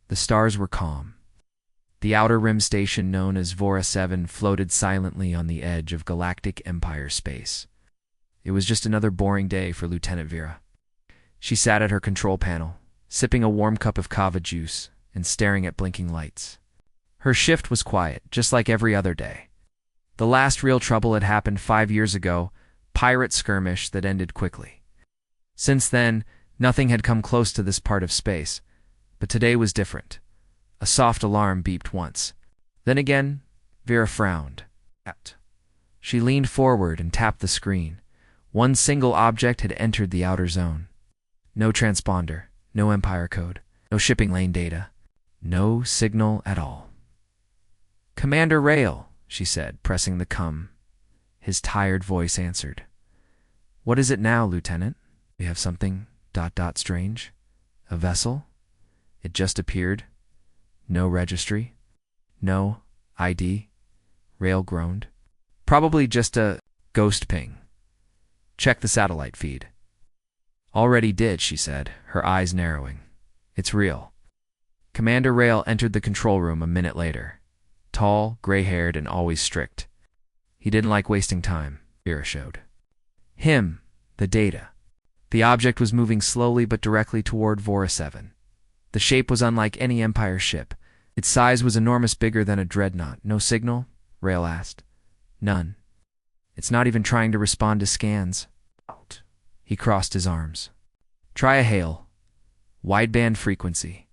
The stars were calm. The outer rim station known as Vora 7 floated silently on the edge of Galactic Empire space. It was just another boring day for Lieutenant Vera. She sat at her control panel, sipping a warm cup of kava juice and staring at blinking lights. Her shift was quiet, just like every other day. The last real trouble had happened 5 years ago, pirate skirmish that ended quickly. Since then, nothing had come close to this part of space, but today was different. A soft alarm beeped once. Then again, Vera frowned. She leaned forward and tapped the screen. One single object had entered the outer zone. No transponder, no Empire code, no shipping lane data, no signal at all. "Commander Rail," she said, pressing the "come." His tired voice answered. "What is it now, Lieutenant? We have something ... strange? A vessel? It just appeared? No registry? No ID?" Rail groaned. "Probably just a ghost ping. Check the satellite feed." "Already did," she said, her eyes narrowing. "It's real." Commander Rail entered the control room a minute later. Tall, gray-haired, and always strict. He didn't like wasting time, Vera showed. Him, the data. The object was moving slowly but directly toward Vora 7. The shape was unlike any Empire ship. Its size was enormous, bigger than a dreadnought. "No signal?" Rail asked. "None. It's not even trying to respond to scans." He crossed his arms. "Try a hail. Wideband frequency."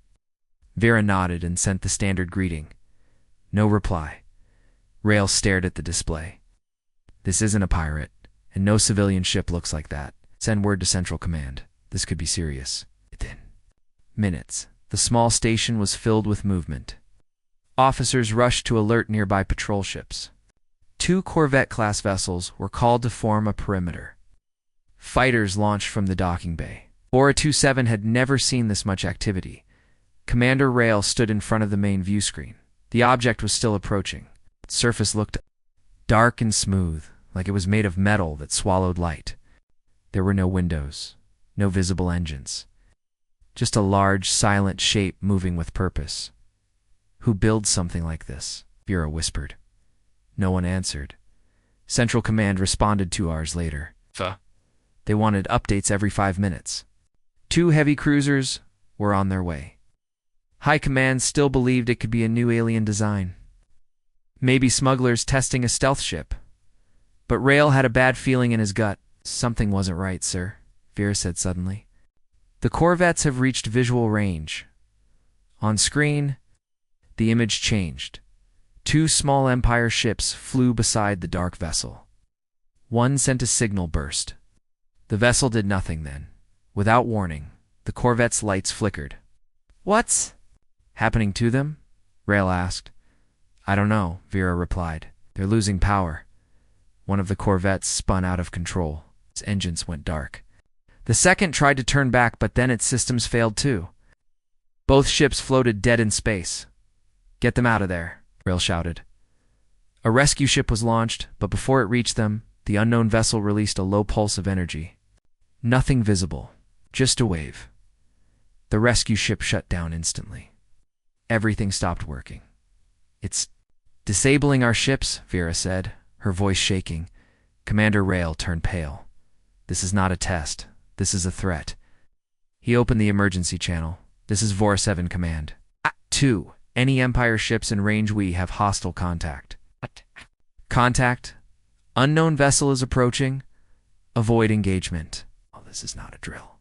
Vera nodded and sent the standard greeting. No reply. Rail stared at the display. "This isn't a pirate, and no civilian ship looks like that. Send word to Central Command. This could be serious." Within minutes, the small station was filled with movement. Officers rushed to alert nearby patrol ships. 2 Corvette-class vessels were called to form a perimeter. Fighters launched from the docking bay. Vora 27 had never seen this much activity. Commander Rail stood in front of the main view screen. The object was still approaching. Its surface looked dark and smooth, like it was made of metal that swallowed light. There were no windows, no visible engines. Just a large, silent shape moving with purpose. "Who builds something like this?" Vera whispered. No one answered. Central Command responded 2 hours later. They wanted updates every 5 minutes. 2 heavy cruisers were on their way. High Command still believed it could be a new alien design. Maybe smugglers testing a stealth ship. But Rail had a bad feeling in his gut. "Something wasn't right, sir," Vera said suddenly. "The Corvettes have reached visual range." On screen, the image changed. 2 small Empire ships flew beside the dark vessel. One sent a signal burst. The vessel did nothing then. Without warning, the Corvette's lights flickered. "What's happening to them?" Rail asked. "I don't know," Vera replied. "They're losing power." One of the Corvettes spun out of control. Its engines went dark. The second tried to turn back, but then its systems failed too. Both ships floated dead in space. "Get them out of there," Rail shouted. A rescue ship was launched, but before it reached them, the unknown vessel released a low pulse of energy. Nothing visible, just a wave. The rescue ship shut down instantly. Everything stopped working. "It's disabling our ships," Vera said, her voice shaking. Commander Rail turned pale. "This is not a test. This is a threat." He opened the emergency channel. "This is Vora 7 Command. 2. Any Empire ships in range, we have hostile contact." "Contact? Unknown vessel is approaching. Avoid engagement." Oh, this is not a drill.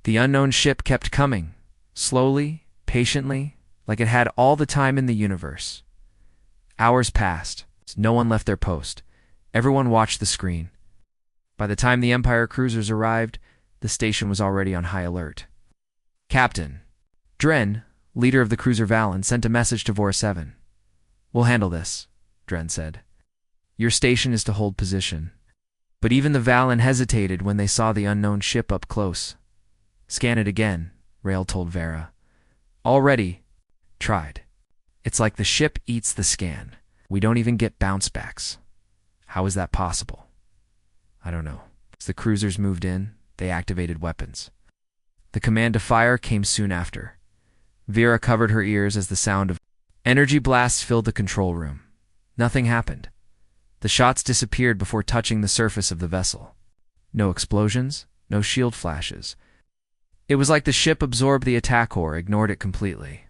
The unknown ship kept coming, slowly, patiently, like it had all the time in the universe. Hours passed. No one left their post. Everyone watched the screen. By the time the Empire cruisers arrived, the station was already on high alert. Captain Dren, leader of the cruiser Valen, sent a message to Vora 7. "We'll handle this," Dren said. "Your station is to hold position." But even the Valen hesitated when they saw the unknown ship up close. "Scan it again," Rail told Vera. "Already tried. It's like the ship eats the scan. We don't even get bounce backs." "How is that possible?" "I don't know." As the cruisers moved in, they activated weapons. The command to fire came soon after. Vera covered her ears as the sound of energy blasts filled the control room. Nothing happened. The shots disappeared before touching the surface of the vessel. No explosions, no shield flashes. It was like the ship absorbed the attack or ignored it completely.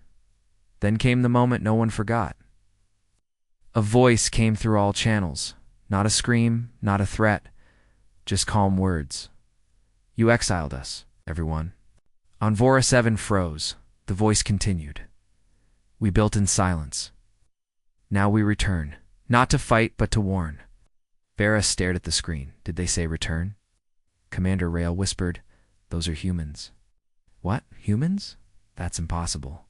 Then came the moment no one forgot. A voice came through all channels. Not a scream, not a threat, just calm words. "You exiled us, everyone." Envora 7 froze. The voice continued. "We built in silence. Now we return. Not to fight, but to warn." Vera stared at the screen. Did they say return? Commander Rail whispered, "Those are humans." "What? Humans? That's impossible."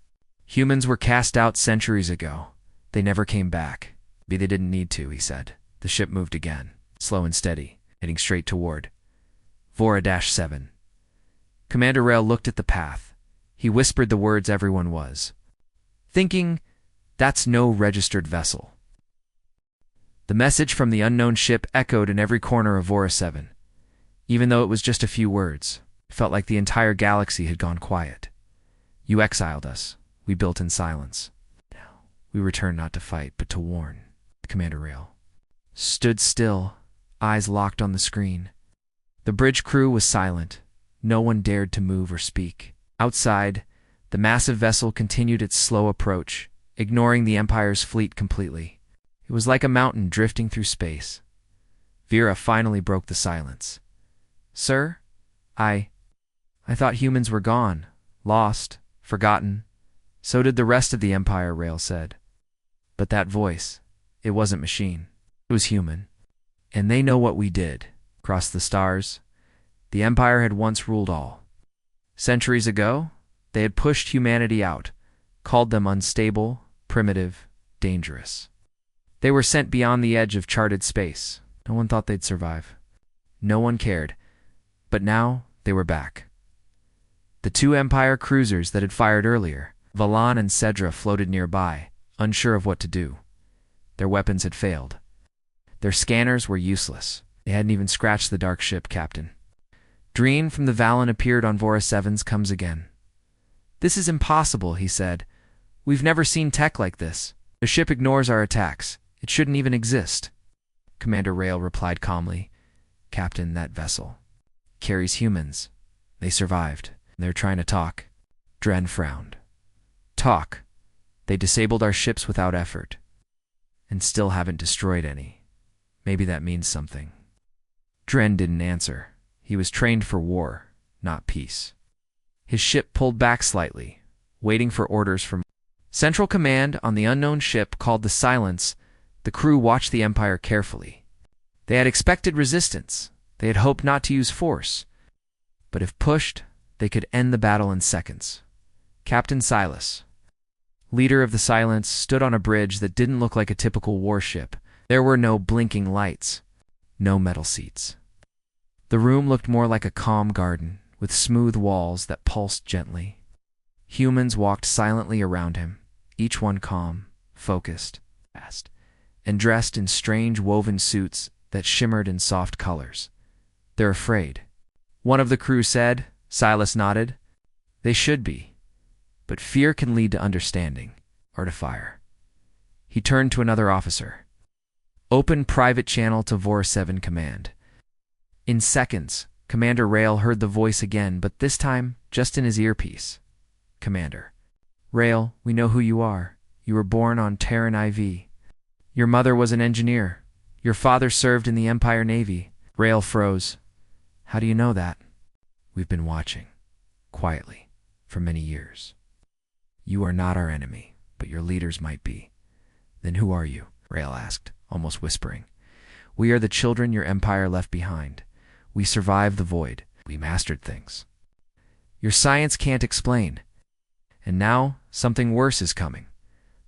"Humans were cast out centuries ago. They never came back. Maybe they didn't need to," he said. The ship moved again, slow and steady, heading straight toward Vora-7. Commander Rail looked at the path. He whispered the words everyone was thinking, "That's no registered vessel." The message from the unknown ship echoed in every corner of Vora-7. Even though it was just a few words, it felt like the entire galaxy had gone quiet. "You exiled us. We built in silence. Now we return not to fight, but to warn." Commander Rail stood still, eyes locked on the screen. The bridge crew was silent. No one dared to move or speak. Outside, the massive vessel continued its slow approach, ignoring the Empire's fleet completely. It was like a mountain drifting through space. Vera finally broke the silence. "Sir, I thought humans were gone, lost, forgotten." "So did the rest of the Empire," Rail said. "But that voice, it wasn't machine. It was human. And they know what we did. Across the stars, the Empire had once ruled all. Centuries ago, they had pushed humanity out, called them unstable, primitive, dangerous. They were sent beyond the edge of charted space. No one thought they'd survive. No one cared. But now, they were back. The 2 Empire cruisers that had fired earlier, Valan and Cedra, floated nearby, unsure of what to do. Their weapons had failed. Their scanners were useless. They hadn't even scratched the dark ship captain. Dreen from the Valan appeared on Vora-7's comes again. "This is impossible," he said. "We've never seen tech like this. The ship ignores our attacks. It shouldn't even exist." Commander Rail replied calmly, "Captain, that vessel carries humans. They survived. They're trying to talk." Dren frowned. "Talk? They disabled our ships without effort, and still haven't destroyed any. Maybe that means something." Dren didn't answer. He was trained for war, not peace. His ship pulled back slightly, waiting for orders from Central Command on the unknown ship called the Silence. The crew watched the Empire carefully. They had expected resistance. They had hoped not to use force. But if pushed, they could end the battle in seconds. Captain Silas, leader of the Silence, stood on a bridge that didn't look like a typical warship. There were no blinking lights, no metal seats. The room looked more like a calm garden, with smooth walls that pulsed gently. Humans walked silently around him, each one calm, focused, fast, and dressed in strange woven suits that shimmered in soft colors. "They're afraid," one of the crew said. Silas nodded. "They should be. But fear can lead to understanding, or to fire." He turned to another officer. "Open private channel to Vora-7 Command." In seconds, Commander Rail heard the voice again, but this time just in his earpiece. "Commander Rail, we know who you are. You were born on Terran IV. Your mother was an engineer. Your father served in the Empire Navy." Rail froze. "How do you know that?" "We've been watching, quietly, for many years. You are not our enemy, but your leaders might be." "Then who are you?" Rail asked, almost whispering. "We are the children your empire left behind. We survived the void. We mastered things your science can't explain. And now, something worse is coming.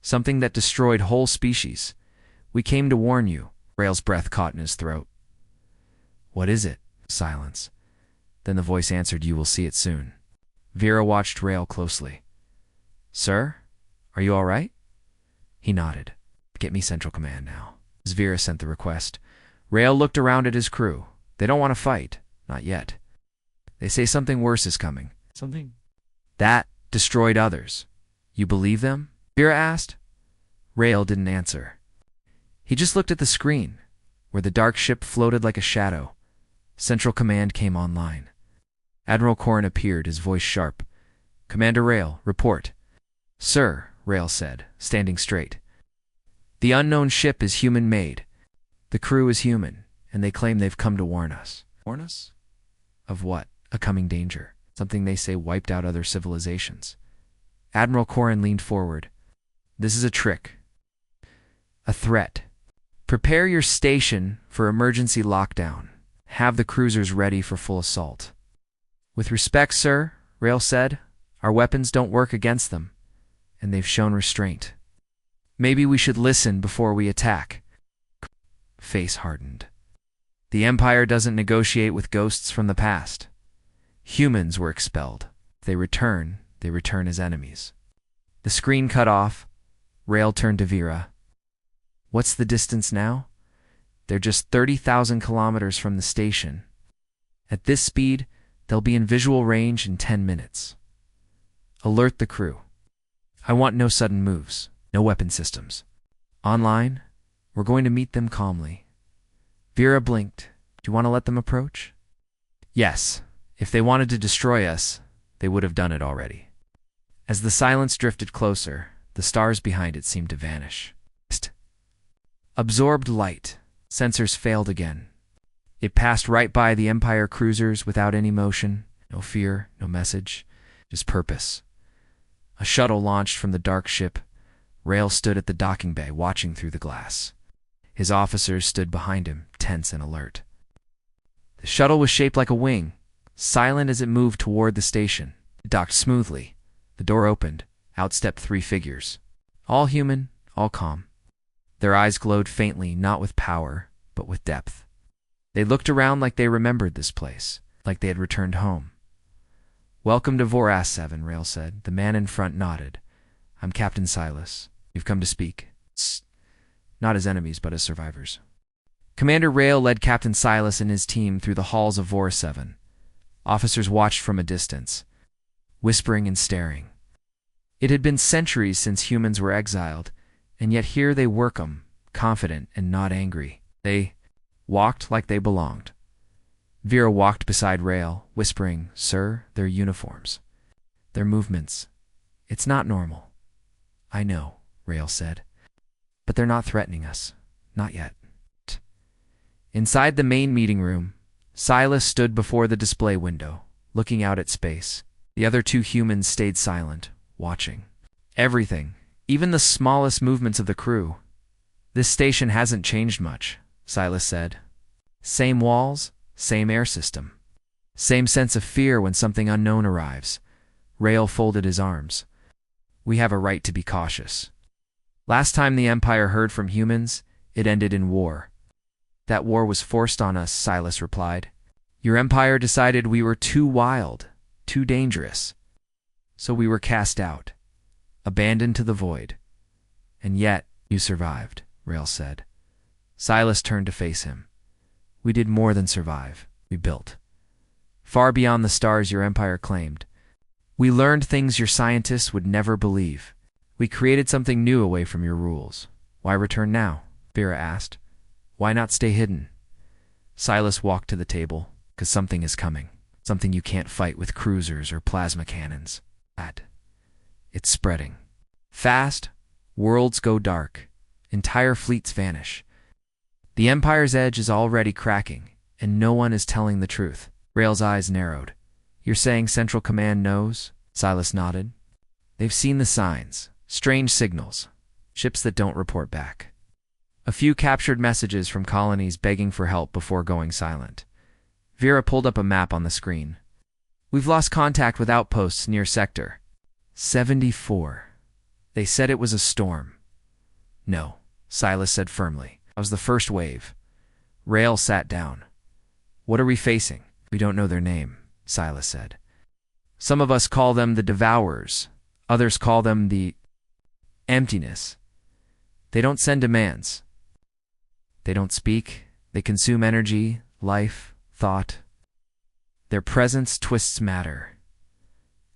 Something that destroyed whole species. We came to warn you." Rail's breath caught in his throat. "What is it?" Silence. Then the voice answered, "You will see it soon." Vera watched Rail closely. "Sir, are you all right?" He nodded. "Get me Central Command now." As Vera sent the request, Rail looked around at his crew. "They don't want to fight. Not yet. They say something worse is coming. Something that destroyed others. You believe them? Vera asked. Rael didn't answer. He just looked at the screen, where the dark ship floated like a shadow. Central Command came online. Admiral Corrin appeared, his voice sharp. Commander Rael, report. Sir, Rael said, standing straight. The unknown ship is human-made. The crew is human, and they claim they've come to warn us. Warn us? Of what? A coming danger. Something they say wiped out other civilizations. Admiral Corrin leaned forward. This is a trick. A threat. Prepare your station for emergency lockdown. Have the cruisers ready for full assault. With respect, sir, Rael said, our weapons don't work against them, and they've shown restraint. Maybe we should listen before we attack. Face hardened. The Empire doesn't negotiate with ghosts from the past. Humans were expelled. If they return as enemies. The screen cut off. Rael turned to Vera. What's the distance now? They're just 30,000 kilometers from the station. At this speed, they'll be in visual range in 10 minutes. Alert the crew. I want no sudden moves, no weapon systems. Online, we're going to meet them calmly. Vera blinked. Do you want to let them approach? Yes. If they wanted to destroy us, they would have done it already. As the silence drifted closer, the stars behind it seemed to vanish. Absorbed light. Sensors failed again. It passed right by the Empire cruisers without any motion, no fear, no message, just purpose. A shuttle launched from the dark ship. Rael stood at the docking bay, watching through the glass. His officers stood behind him, tense and alert. The shuttle was shaped like a wing, silent as it moved toward the station. It docked smoothly. The door opened. Out stepped 3 figures. All human, all calm. Their eyes glowed faintly, not with power, but with depth. They looked around like they remembered this place, like they had returned home. Welcome to Voras 7, Rael said. The man in front nodded. I'm Captain Silas. You've come to speak. Not as enemies, but as survivors. Commander Rael led Captain Silas and his team through the halls of Voras 7. Officers watched from a distance, whispering and staring. It had been centuries since humans were exiled, and yet here they work 'em, confident and not angry. They walked like they belonged. Vera walked beside Rael, whispering, Sir, their uniforms. Their movements. It's not normal. I know, Rael said. But they're not threatening us. Not yet. Inside the main meeting room, Silas stood before the display window, looking out at space. The other 2 humans stayed silent, watching. Everything, even the smallest movements of the crew. This station hasn't changed much, Silas said. Same walls, same air system. Same sense of fear when something unknown arrives. Rael folded his arms. We have a right to be cautious. Last time the Empire heard from humans, it ended in war. That war was forced on us, Silas replied. Your Empire decided we were too wild, too dangerous. So we were cast out, abandoned to the void. And yet, you survived, Rael said. Silas turned to face him. We did more than survive. We built. Far beyond the stars your Empire claimed. We learned things your scientists would never believe. We created something new away from your rules. Why return now? Vera asked. Why not stay hidden? Silas walked to the table. 'Cause something is coming. Something you can't fight with cruisers or plasma cannons. It's spreading. Fast, worlds go dark. Entire fleets vanish. The Empire's edge is already cracking, and no one is telling the truth. Rael's eyes narrowed. You're saying Central Command knows? Silas nodded. They've seen the signs. Strange signals. Ships that don't report back. A few captured messages from colonies begging for help before going silent. Vera pulled up a map on the screen. We've lost contact with outposts near Sector 74. They said it was a storm. No, Silas said firmly. That was the first wave. Rael sat down. What are we facing? We don't know their name, Silas said. Some of us call them the Devourers. Others call them the Emptiness. They don't send demands. They don't speak. They consume energy, life, thought. Their presence twists matter.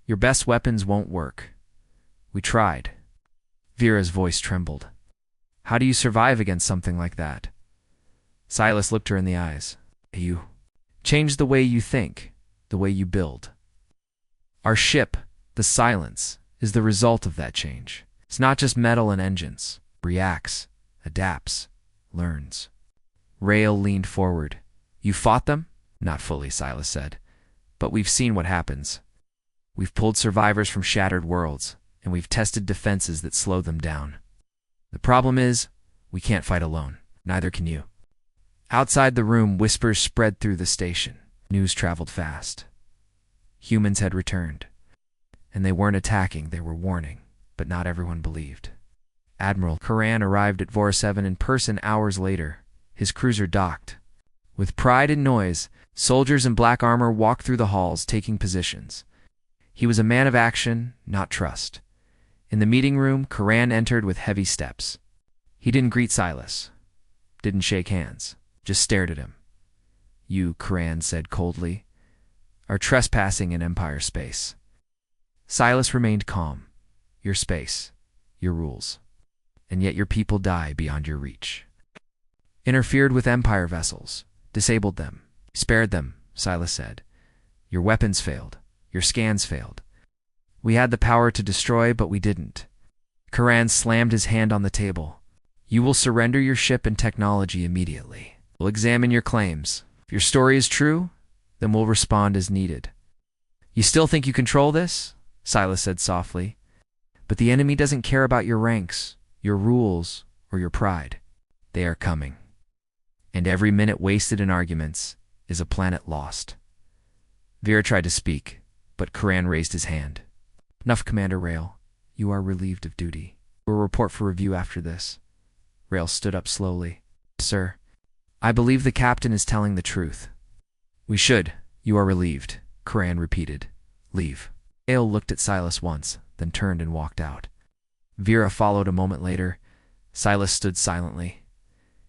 Your best weapons won't work. We tried. Vera's voice trembled. How do you survive against something like that? Silas looked her in the eyes. You change the way you think, the way you build. Our ship, the Silence, is the result of that change. It's not just metal and engines. It reacts, adapts, learns. Rael leaned forward. You fought them? Not fully, Silas said. But we've seen what happens. We've pulled survivors from shattered worlds, and we've tested defenses that slow them down. The problem is, we can't fight alone. Neither can you. Outside the room, whispers spread through the station. News traveled fast. Humans had returned. And they weren't attacking, they were warning. But not everyone believed. Admiral Karan arrived at Vora-7 in person hours later. His cruiser docked. With pride and noise, soldiers in black armor walked through the halls, taking positions. He was a man of action, not trust. In the meeting room, Karan entered with heavy steps. He didn't greet Silas. Didn't shake hands. Just stared at him. You, Karan said coldly, are trespassing in Empire space. Silas remained calm. Your space. Your rules. And yet your people die beyond your reach. Interfered with Empire vessels. Disabled them. Spared them, Silas said. Your weapons failed. Your scans failed. We had the power to destroy, but we didn't. Karan slammed his hand on the table. You will surrender your ship and technology immediately. We'll examine your claims. If your story is true, then we'll respond as needed. You still think you control this? Silas said softly. But the enemy doesn't care about your ranks, your rules, or your pride. They are coming. And every minute wasted in arguments is a planet lost. Vera tried to speak, but Karan raised his hand. Enough, Commander Rael. You are relieved of duty. We'll report for review after this. Rael stood up slowly. Sir, I believe the captain is telling the truth. We should. You are relieved, Karan repeated. Leave. Rael looked at Silas once, then turned and walked out. Vera followed a moment later. Silas stood silently.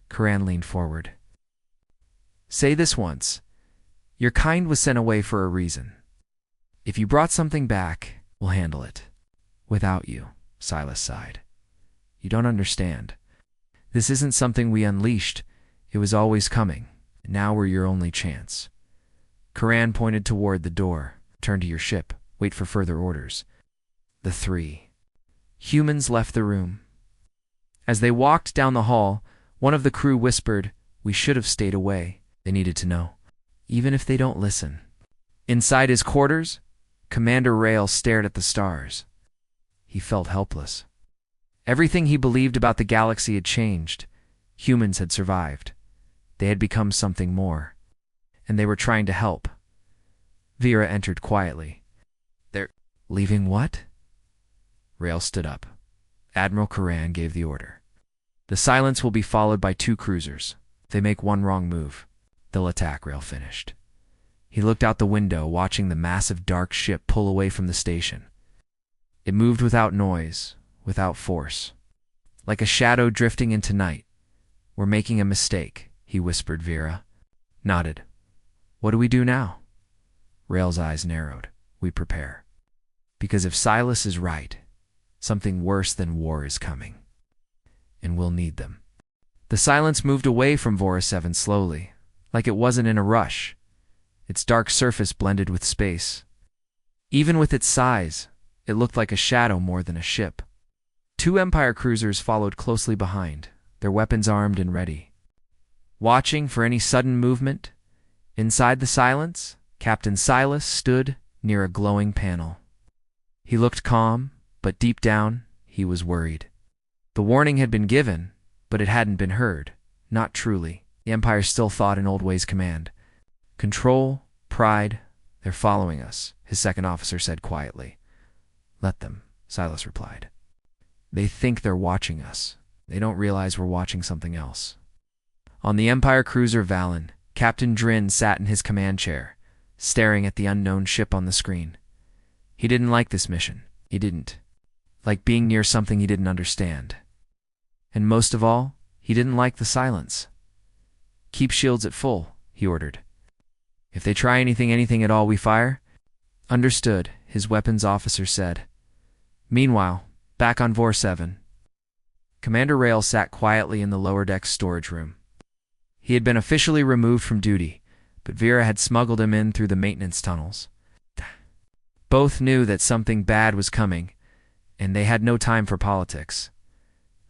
Karan leaned forward. Say this once. Your kind was sent away for a reason. If you brought something back, we'll handle it. Without you, Silas sighed. You don't understand. This isn't something we unleashed. It was always coming. Now we're your only chance. Karan pointed toward the door. Turn to your ship. Wait for further orders. The three humans left the room. As they walked down the hall, one of the crew whispered, We should have stayed away. They needed to know. Even if they don't listen. Inside his quarters, Commander Rael stared at the stars. He felt helpless. Everything he believed about the galaxy had changed. Humans had survived. They had become something more. And they were trying to help. Vera entered quietly. They're leaving what? Rael stood up. Admiral Karan gave the order. The Silence will be followed by 2 cruisers. If they make one wrong move, they'll attack, Rael finished. He looked out the window, watching the massive dark ship pull away from the station. It moved without noise, without force. Like a shadow drifting into night. We're making a mistake, he whispered. Vera nodded. What do we do now? Rael's eyes narrowed. We prepare. Because if Silas is right, something worse than war is coming. And we'll need them. The Silence moved away from Vora-7 slowly, like it wasn't in a rush. Its dark surface blended with space. Even with its size, it looked like a shadow more than a ship. 2 Empire cruisers followed closely behind, their weapons armed and ready. Watching for any sudden movement, inside the Silence, Captain Silas stood near a glowing panel. He looked calm, but deep down, he was worried. The warning had been given, but it hadn't been heard. Not truly. The Empire still thought in Old Ways command. Control, pride, they're following us, his second officer said quietly. Let them, Silas replied. They think they're watching us. They don't realize we're watching something else. On the Empire cruiser Valen, Captain Drin sat in his command chair, staring at the unknown ship on the screen. He didn't like this mission. He didn't. Like being near something he didn't understand. And most of all, he didn't like the Silence. Keep shields at full, he ordered. If they try anything at all, we fire? Understood, his weapons officer said. Meanwhile, Back on Vor 7. Commander Rail sat quietly in the lower deck storage room. He had been officially removed from duty, but Vera had smuggled him in through the maintenance tunnels. Both knew that something bad was coming, and they had no time for politics.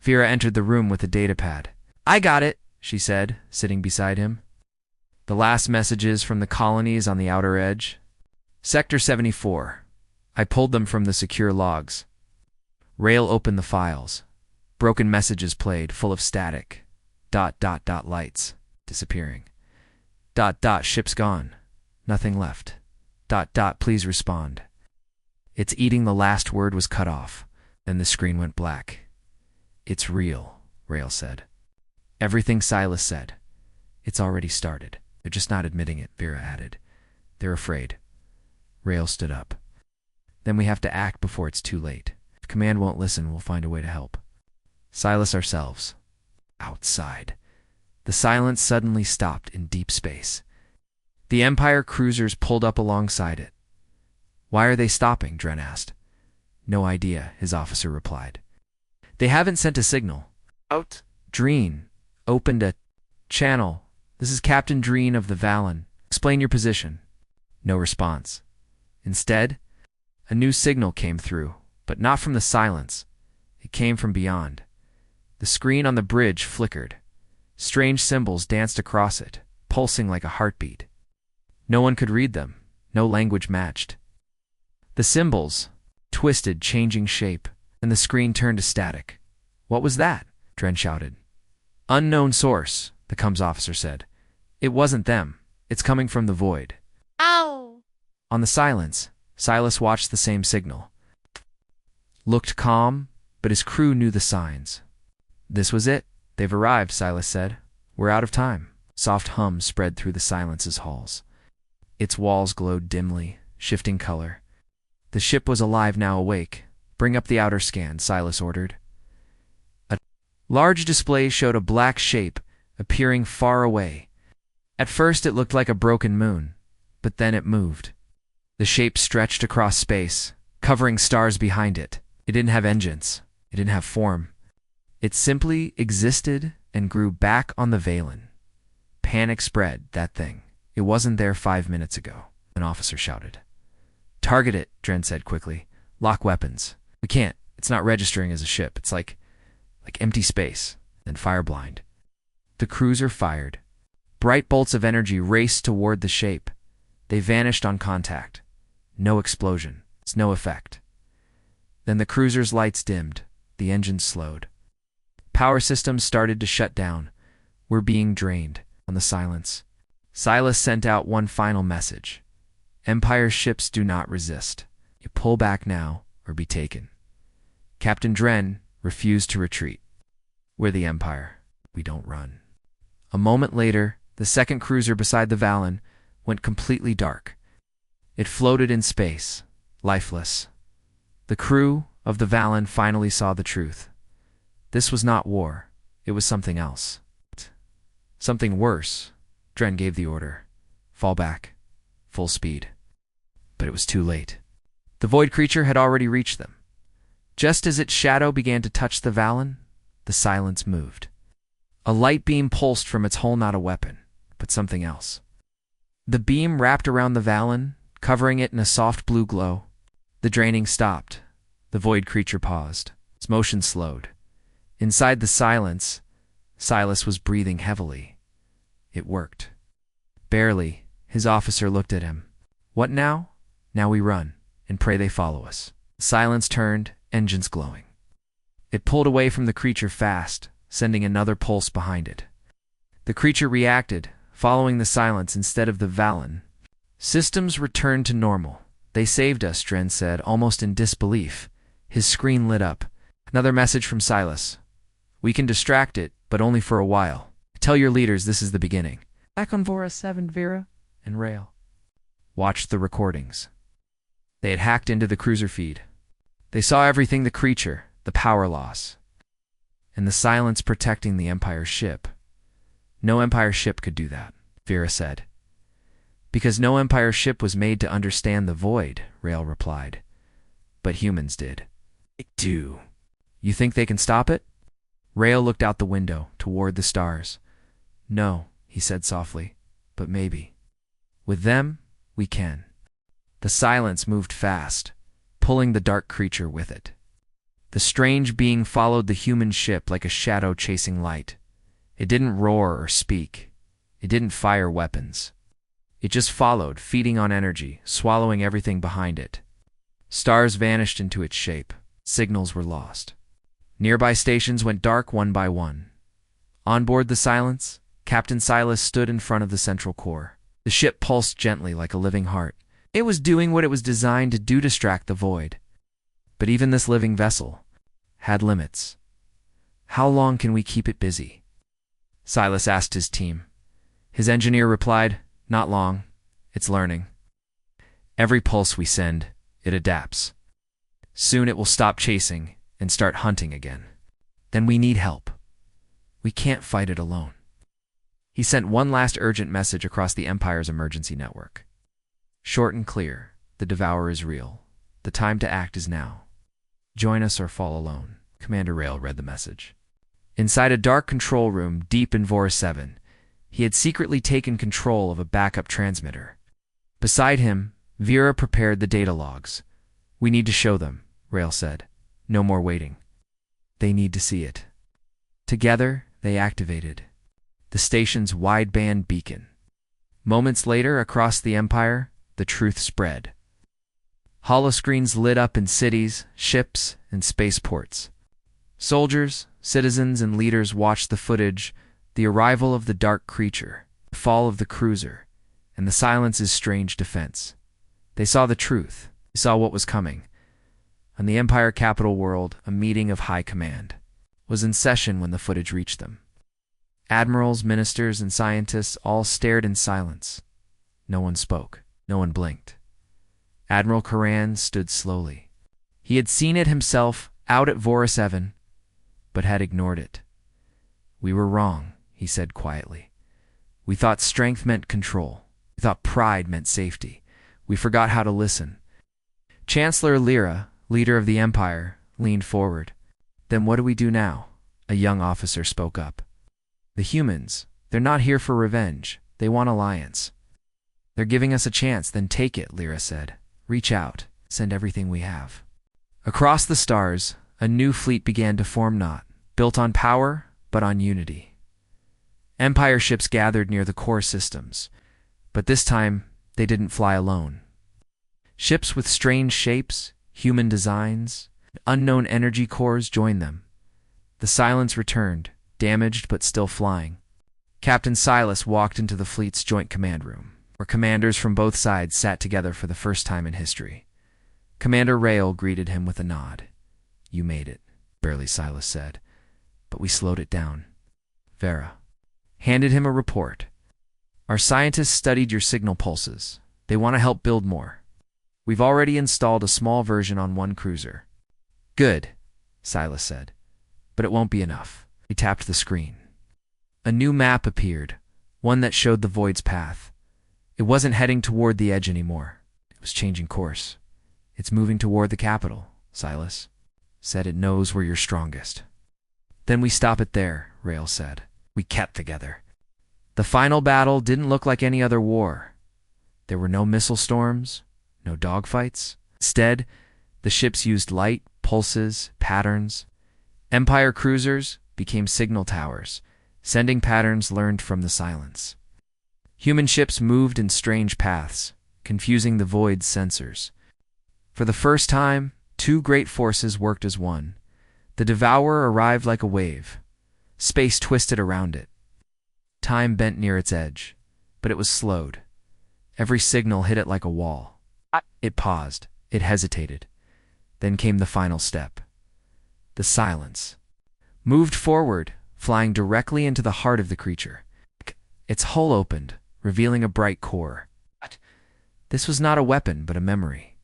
Vera entered the room with a datapad. "I got it," she said, sitting beside him. "The last messages from the colonies on the outer edge. Sector 74. I pulled them from the secure logs." Rail opened the files. Broken messages played, full of static. ... lights. Disappearing. ... ship's gone. Nothing left. ... please respond. It's eating. The last word was cut off. Then the screen went black. "It's real," Rail said. "Everything Silas said. It's already started. They're just not admitting it," Vera added. "They're afraid." Rail stood up. "Then we have to act before it's too late. If Command won't listen, we'll find a way to help. Silas ourselves." Outside. The silence suddenly stopped in deep space. The Empire cruisers pulled up alongside it. "Why are they stopping?" Dren asked. "No idea," his officer replied. "They haven't sent a signal." Out. Dreen opened a channel. "This is Captain Dreen of the Valen. Explain your position." No response. Instead, a new signal came through, but not from the silence. It came from beyond. The screen on the bridge flickered. Strange symbols danced across it, pulsing like a heartbeat. No one could read them. No language matched. The symbols twisted, changing shape, and the screen turned to static. "What was that?" Dren shouted. "Unknown source," the comms officer said. "It wasn't them. It's coming from the void." Ow! On the silence, Silas watched the same signal. Looked calm, but his crew knew the signs. "This was it. They've arrived," Silas said. "We're out of time." Soft hum spread through the silence's halls. Its walls glowed dimly, shifting color. The ship was alive now, awake. "Bring up the outer scan," Silas ordered. A large display showed a black shape appearing far away. At first it looked like a broken moon, but then it moved. The shape stretched across space, covering stars behind it. It didn't have engines. It didn't have form. It simply existed and grew back on the Valen. Panic spread, that thing. It wasn't there 5 minutes ago, an officer shouted. "Target it," Dren said quickly. "Lock weapons." "We can't. It's not registering as a ship. It's like empty space." Then fireblind. The cruiser fired. Bright bolts of energy raced toward the shape. They vanished on contact. No explosion. It's no effect. Then the cruiser's lights dimmed. The engines slowed. Power systems started to shut down. "We're being drained." On the silence, Silas sent out one final message. "Empire ships do not resist. You pull back now or be taken." Captain Dren refused to retreat. "We're the Empire. We don't run." A moment later, the second cruiser beside the Valen went completely dark. It floated in space, lifeless. The crew of the Valen finally saw the truth. This was not war. It was something else. Something worse. Dren gave the order. "Fall back. Full speed." But it was too late. The void creature had already reached them. Just as its shadow began to touch the Valen, the silence moved. A light beam pulsed from its hull, not a weapon, but something else. The beam wrapped around the Valen, covering it in a soft blue glow. The draining stopped. The void creature paused. Its motion slowed. Inside the silence, Silas was breathing heavily. It worked. Barely. His officer looked at him. "What now?" "Now we run, and pray they follow us." The silence turned, engines glowing. It pulled away from the creature fast, sending another pulse behind it. The creature reacted, following the silence instead of the Valen. Systems returned to normal. "They saved us," Dren said, almost in disbelief. His screen lit up. Another message from Silas. "We can distract it, but only for a while. Tell your leaders this is the beginning." Back on Vora 7, Vera and Rail watched the recordings. They had hacked into the cruiser feed. They saw everything: the creature, the power loss, and the silence protecting the Empire ship. "No Empire ship could do that," Vera said. "Because no Empire ship was made to understand the void," Rail replied. "But humans did." "They do," You think they can stop it? Rael looked out the window, toward the stars. No, he said softly, but maybe. With them, we can. The silence moved fast, pulling the dark creature with it. The strange being followed the human ship like a shadow chasing light. It didn't roar or speak. It didn't fire weapons. It just followed, feeding on energy, swallowing everything behind it. Stars vanished into its shape. Signals were lost. Nearby stations went dark one by one. On board the Silence, Captain Silas stood in front of the central core. The ship pulsed gently like a living heart. It was doing what it was designed to do, distract the void. But even this living vessel had limits. How long can we keep it busy? Silas asked his team. His engineer replied, Not long. It's learning. Every pulse we send, it adapts. Soon it will stop chasing and start hunting again. Then we need help. We can't fight it alone. He sent one last urgent message across the Empire's emergency network. Short and clear, the Devourer is real. The time to act is now. Join us or fall alone. Commander Rael read the message. Inside a dark control room deep in Vora 7, he had secretly taken control of a backup transmitter. Beside him, Vera prepared the data logs. We need to show them, Rael said. No more waiting. They need to see it. Together, they activated the station's wideband beacon. Moments later, across the Empire, the truth spread. Holoscreens lit up in cities, ships, and spaceports. Soldiers, citizens, and leaders watched the footage, the arrival of the dark creature, the fall of the cruiser, and the Silence's strange defense. They saw the truth. They saw what was coming. On the Empire capital world, a meeting of high command was in session when the footage reached them. Admirals, ministers, and scientists all stared in silence. No one spoke. No one blinked. Admiral Karan stood slowly. He had seen it himself out at Vora 7, but had ignored it. We were wrong, he said quietly. We thought strength meant control. We thought pride meant safety. We forgot how to listen. Chancellor Lyra, leader of the Empire, leaned forward. Then what do we do now? A young officer spoke up. The humans, they're not here for revenge. They want alliance. They're giving us a chance, then take it, Lyra said. Reach out. Send everything we have. Across the stars, a new fleet began to form, not built on power, but on unity. Empire ships gathered near the core systems, but this time they didn't fly alone. Ships with strange shapes, human designs, unknown energy cores joined them. The Silence returned, damaged but still flying. Captain Silas walked into the fleet's joint command room, where commanders from both sides sat together for the first time in history. Commander Rael greeted him with a nod. You made it, barely Silas said, but we slowed it down. Vera handed him a report. Our scientists studied your signal pulses. They want to help build more. We've already installed a small version on one cruiser. Good, Silas said, but it won't be enough. He tapped the screen. A new map appeared, one that showed the void's path. It wasn't heading toward the edge anymore. It was changing course. It's moving toward the capital, Silas said. It knows where you're strongest. Then we stop it there, Rael said. We kept together. The final battle didn't look like any other war. There were no missile storms, no dogfights. Instead, the ships used light, pulses, patterns. Empire cruisers became signal towers, sending patterns learned from the Silence. Human ships moved in strange paths, confusing the void's sensors. For the first time, two great forces worked as one. The Devourer arrived like a wave. Space twisted around it. Time bent near its edge, but it was slowed. Every signal hit it like a wall. It paused. It hesitated. Then came the final step. The Silence moved forward, flying directly into the heart of the creature. Its hull opened, revealing a bright core. This was not a weapon, but a memory.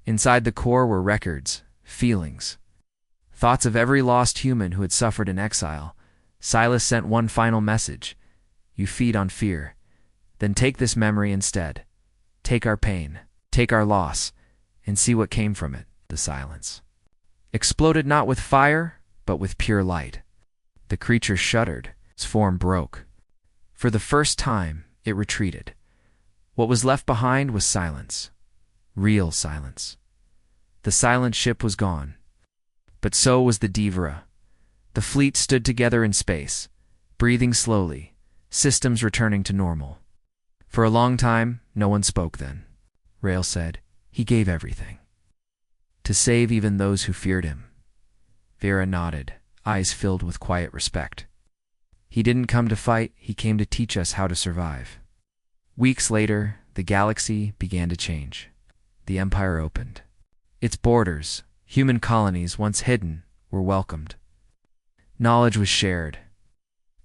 Inside the core were records, feelings, thoughts of every lost human who had suffered in exile. Silas sent one final message. You feed on fear. Then take this memory instead. Take our pain, take our loss, and see what came from it. The Silence exploded not with fire, but with pure light. The creature shuddered. Its form broke. For the first time, it retreated. What was left behind was silence. Real silence. The silent ship was gone. But so was the Divra. The fleet stood together in space, breathing slowly, systems returning to normal. For a long time, no one spoke then. Rail said, "He gave everything. To save even those who feared him." Vera nodded, eyes filled with quiet respect. "He didn't come to fight, he came to teach us how to survive." Weeks later, the galaxy began to change. The Empire opened. Its borders, human colonies once hidden, were welcomed. Knowledge was shared.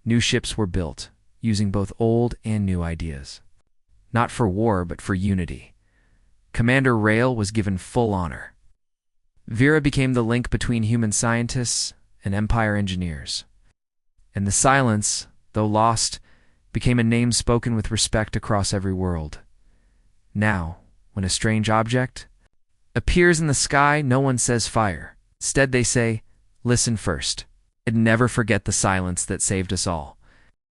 New ships were built, using both old and new ideas. Not for war, but for unity. Commander Rail was given full honor. Vera became the link between human scientists and Empire engineers. And the silence, though lost, became a name spoken with respect across every world. Now, when a strange object appears in the sky, no one says fire. Instead, they say, "Listen first," and never forget the silence that saved us all.